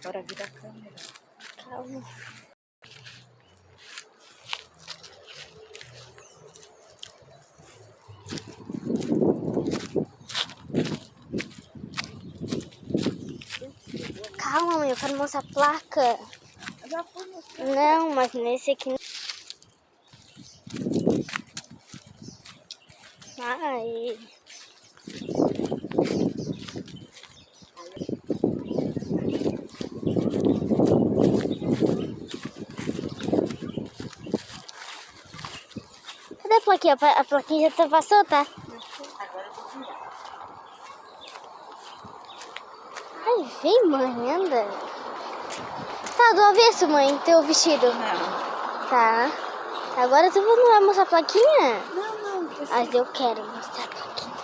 Bora virar a câmera. Calma. Calma, mãe, eu quero mostrar a placa. Já fui mostrar. Não, mas nesse aqui... Ai... Cadê a plaquinha? A plaquinha já passou, tá? Agora eu vou virar. Ai, vem, mãe, anda. Tá do avesso, mãe, teu vestido. Não. Tá. Agora tu não vai mostrar a plaquinha? Não precisa. Mas eu quero mostrar a plaquinha.